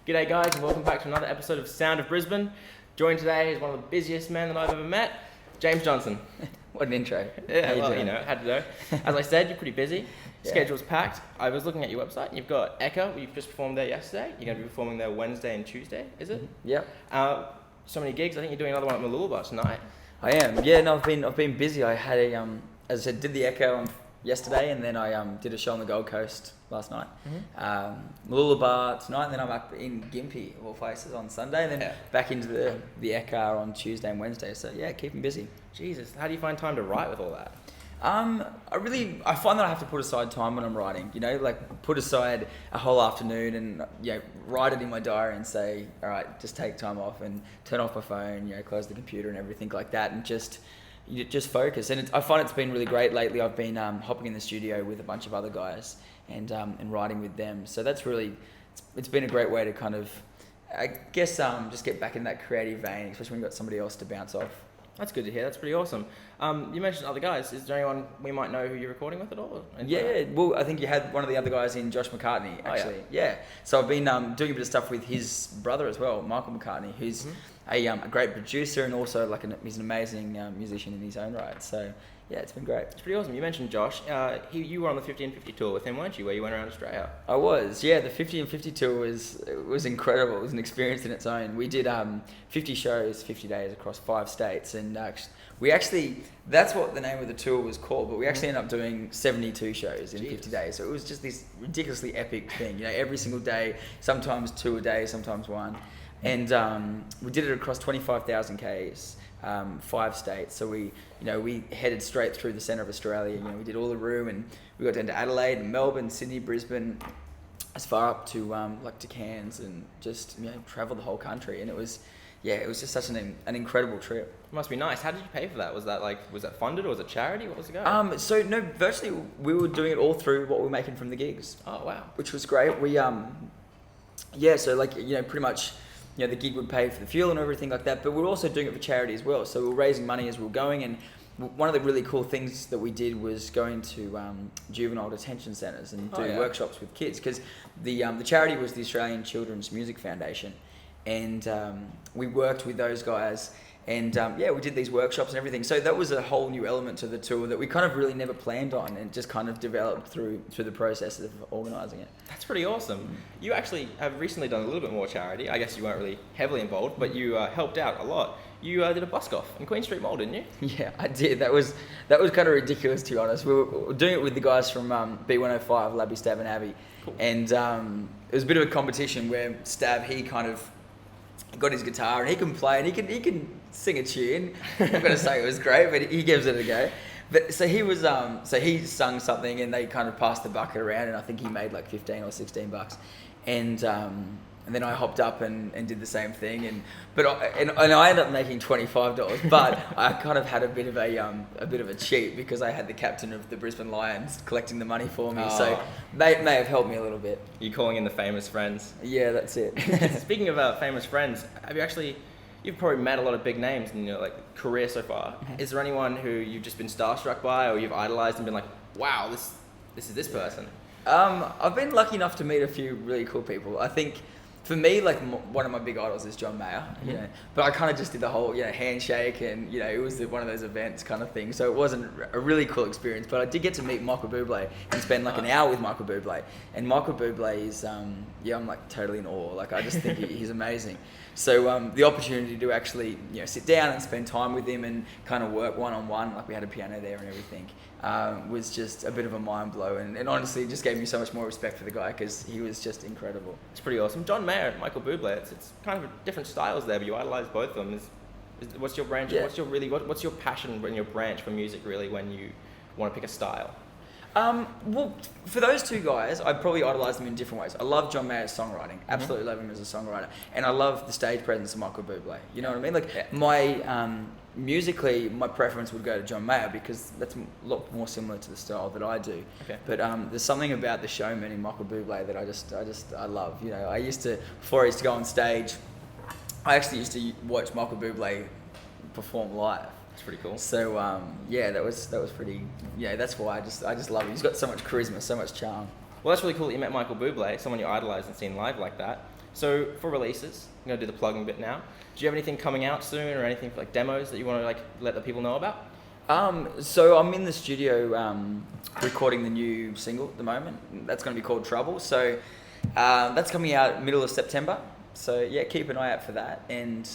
G'day guys and welcome back to another episode of Sound of Brisbane. Joined today is one of the busiest men that I've ever met, James Johnston. What an intro. Yeah, well, you know, had to know. As I said, you're pretty busy. Yeah. Schedule's packed. I was looking at your website and you've got Echo, you've just performed there yesterday. You're going to be performing there Wednesday and Tuesday, is it? Yep. So many gigs. I think you're doing another one at Mooloolaba tonight. I am. Yeah, no, I've been busy. I had as I said, did the Echo yesterday, and then I did a show on the Gold Coast last night. Mooloolaba tonight, and then I'm up in Gympie, of all places, on Sunday, and then back into the Echo on Tuesday and Wednesday. So yeah, keeping busy. Jesus, how do you find time to write with all that? I find that I have to put aside time when I'm writing, you know, like put aside a whole afternoon and, you know, write it in my diary and say, all right, just take time off and turn off my phone, you know, close the computer and everything like that, and just focus. And I find it's been really great lately. I've been hopping in the studio with a bunch of other guys and writing with them. So that's really, it's been a great way to kind of, I guess, just get back in that creative vein, especially when you've got somebody else to bounce off. That's good to hear. That's pretty awesome. You mentioned other guys. Is there anyone we might know who you're recording with at all? Yeah, well, I think you had one of the other guys in Josh McCartney, actually. Oh, yeah. So I've been doing a bit of stuff with his brother as well, Michael McCartney, who's a great producer and also he's an amazing musician in his own right. So yeah, it's been great. It's pretty awesome. You mentioned Josh. You were on the 50 and 50 tour with him, weren't you? Where you went around Australia. I was. Yeah, the 50 and 50 tour was incredible. It was an experience in its own. We did 50 shows, 50 days across 5 states, and we actually, that's what the name of the tour was called, but we actually ended up doing 72 shows in 50 days. So it was just this ridiculously epic thing. You know, every single day, sometimes 2 a day, sometimes 1, and we did it across 25,000 k's. 5 states, so we headed straight through the centre of Australia. You know, we did all the room, and we got down to Adelaide and Melbourne, Sydney, Brisbane, as far up to to Cairns, and just travelled the whole country. And it was just such an incredible trip. It must be nice. How did you pay for that? Was that funded or was it charity? What was it going? So no, virtually we were doing it all through what we were making from the gigs. Oh wow, which was great. We pretty much. You know, the gig would pay for the fuel and everything like that, but we were also doing it for charity as well. So we were raising money as we were going, and one of the really cool things that we did was going to juvenile detention centres and doing workshops with kids, because the charity was the Australian Children's Music Foundation, and we worked with those guys, and we did these workshops and everything. So that was a whole new element to the tour that we kind of really never planned on, and just kind of developed through the process of organising it. That's pretty awesome. You actually have recently done a little bit more charity. I guess you weren't really heavily involved, but you helped out a lot. You did a busk off in Queen Street Mall, didn't you? Yeah, I did. That was kind of ridiculous, to be honest. We were doing it with the guys from B105, Labby, Stab and Abby. Cool. And it was a bit of a competition where Stab, he kind of got his guitar and he can play and he can sing a tune. I'm going to say it was great, but he gives it a go. But so he was he sung something and they kind of passed the bucket around, and I think he made like $15 or $16, and then I hopped up and did the same thing, and I ended up making $25, but I kind of had a bit of a cheat, because I had the captain of the Brisbane Lions collecting the money for me, so they may have helped me a little bit. You're calling in the famous friends. Yeah, that's it. Speaking of famous friends, you've probably met a lot of big names in your career so far. Is there anyone who you've just been starstruck by, or you've idolized and been like, wow, this is this person? I've been lucky enough to meet a few really cool people. I think for me, one of my big idols is John Mayer, you know, but I kind of just did the whole, handshake, and, it was one of those events kind of thing. So it wasn't a really cool experience, but I did get to meet Michael Bublé and spend an hour with Michael Bublé. And Michael Bublé is, I'm totally in awe. I just think he's amazing. So the opportunity to actually, sit down and spend time with him and kind of work one-on-one, we had a piano there and everything, was just a bit of a mind blow, and honestly it just gave me so much more respect for the guy, because he was just incredible. It's pretty awesome. John Mayer and Michael Bublé, it's kind of different styles there, but you idolize both of them. What's your branch? Yeah. What's your passion and your branch for music really when you want to pick a style? Well, for those two guys, I probably idolise them in different ways. I love John Mayer's songwriting, absolutely love him as a songwriter, and I love the stage presence of Michael Bublé. You know what I mean? Musically, my preference would go to John Mayer, because that's a lot more similar to the style that I do. Okay. But there's something about the showman in Michael Bublé that I love. I used to, before I used to go on stage, I actually used to watch Michael Bublé perform live. It's pretty cool. So that was pretty. Yeah, that's why I just love him. He's got so much charisma, so much charm. Well, that's really cool that you met Michael Bublé, someone you idolized and seen live like that. So for releases, I'm gonna do the plugging bit now. Do you have anything coming out soon, or anything like demos that you want to like let the people know about? So I'm in the studio recording the new single at the moment. That's going to be called Trouble. So that's coming out middle of September. So yeah, keep an eye out for that, and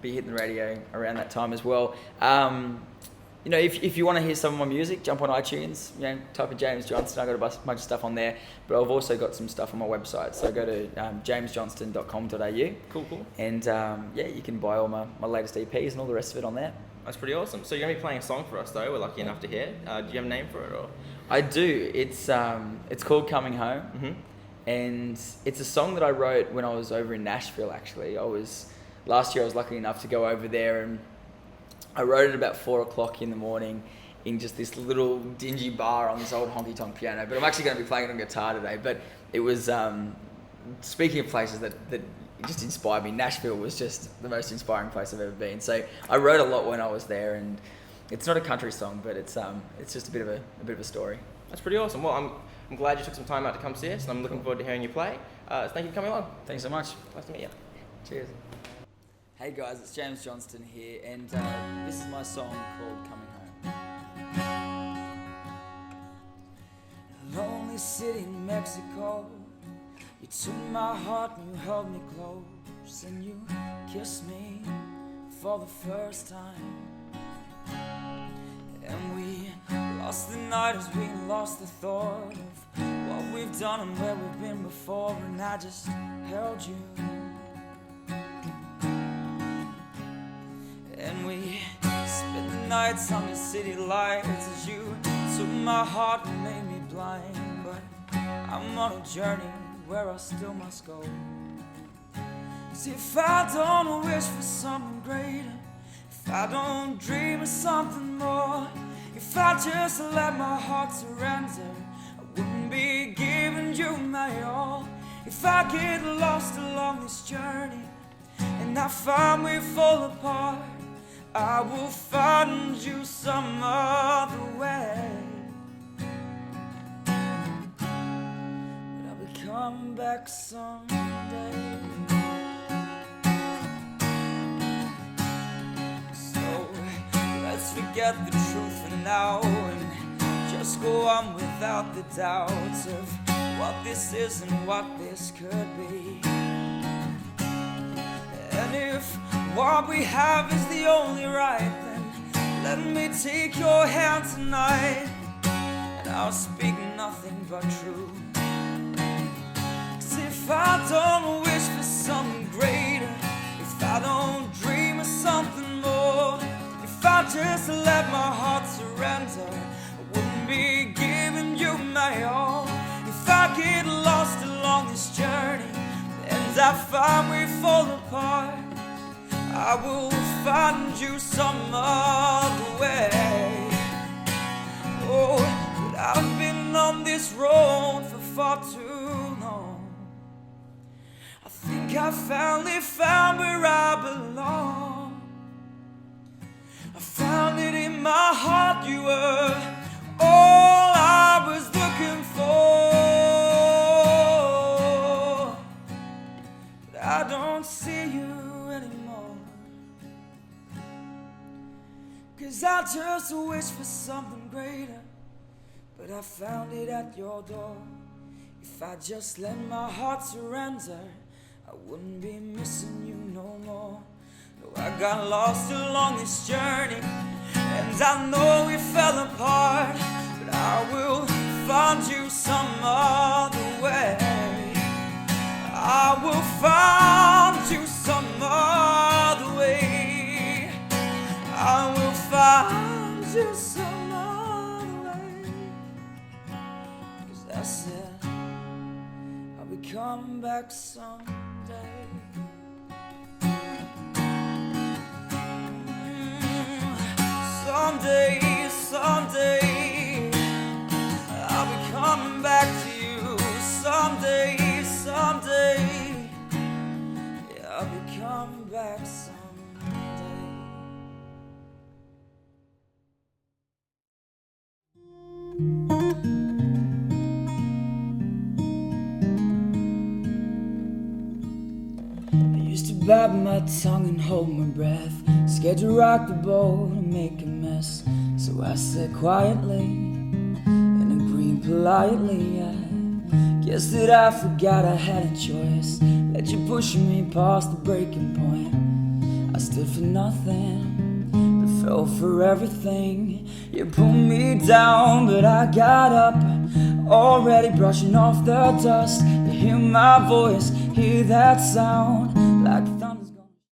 be hitting the radio around that time as well. If you want to hear some of my music, jump on iTunes. Type in James Johnston. I got a bunch of stuff on there, but I've also got some stuff on my website. So go to jamesjohnston.com.au. Cool. And you can buy all my latest EPs and all the rest of it on there. That's pretty awesome. So you're gonna be playing a song for us, though. We're lucky enough to hear. Do you have a name for it, or? I do. It's called Coming Home, and it's a song that I wrote when I was over in Nashville. Actually, last year I was lucky enough to go over there, and I wrote it about 4:00 in the morning in just this little dingy bar on this old honky-tonk piano. But I'm actually going to be playing it on guitar today. But it was speaking of places that just inspired me. Nashville was just the most inspiring place I've ever been. So I wrote a lot when I was there, and it's not a country song, but it's just a bit of a story. That's pretty awesome. Well, I'm glad you took some time out to come see us, and I'm looking forward to hearing you play. Thank you for coming along. Thanks so much. Nice to meet you. Cheers. Hey guys, it's James Johnston here, and this is my song called Coming Home. Lonely city in Mexico. You took my heart and you held me close, and you kissed me for the first time. And we lost the night as we lost the thought of what we've done and where we've been before, and I just held you. And we spent the nights under city lights as you took my heart and made me blind. But I'm on a journey where I still must go. 'Cause if I don't wish for something greater, if I don't dream of something more, if I just let my heart surrender, I wouldn't be giving you my all. If I get lost along this journey and I find we fall apart, I will find you some other way. Come back someday. So let's forget the truth for now and just go on without the doubts of what this is and what this could be. And if what we have is the only right, then let me take your hand tonight, and I'll speak nothing but truth. If I don't wish for something greater, if I don't dream of something more, if I just let my heart surrender, I wouldn't be giving you my all. If I get lost along this journey and I find we fall apart, I will find you some other way. Oh, but I've been on this road for far too long. I think I finally found where I belong. I found it in my heart. You were all I was looking for. But I don't see you anymore, 'cause I just wish for something greater, but I found it at your door. If I just let my heart surrender, I wouldn't be missing you no more. No, I got lost along this journey, and I know we fell apart, but I will find you some other way. I will find you some other way. I will find you some other way. 'Cause that's it, I'll be coming back someday. Someday, I'll be coming back to you. Someday, yeah, I'll be coming back someday. bite my tongue and hold my breath, scared to rock the boat and make a mess. So I said quietly and agreed politely. I guess that I forgot I had a choice. Let you push me past the breaking point. I stood for nothing, but fell for everything. You pulled me down, but I got up, already brushing off the dust. You hear my voice, hear that sound.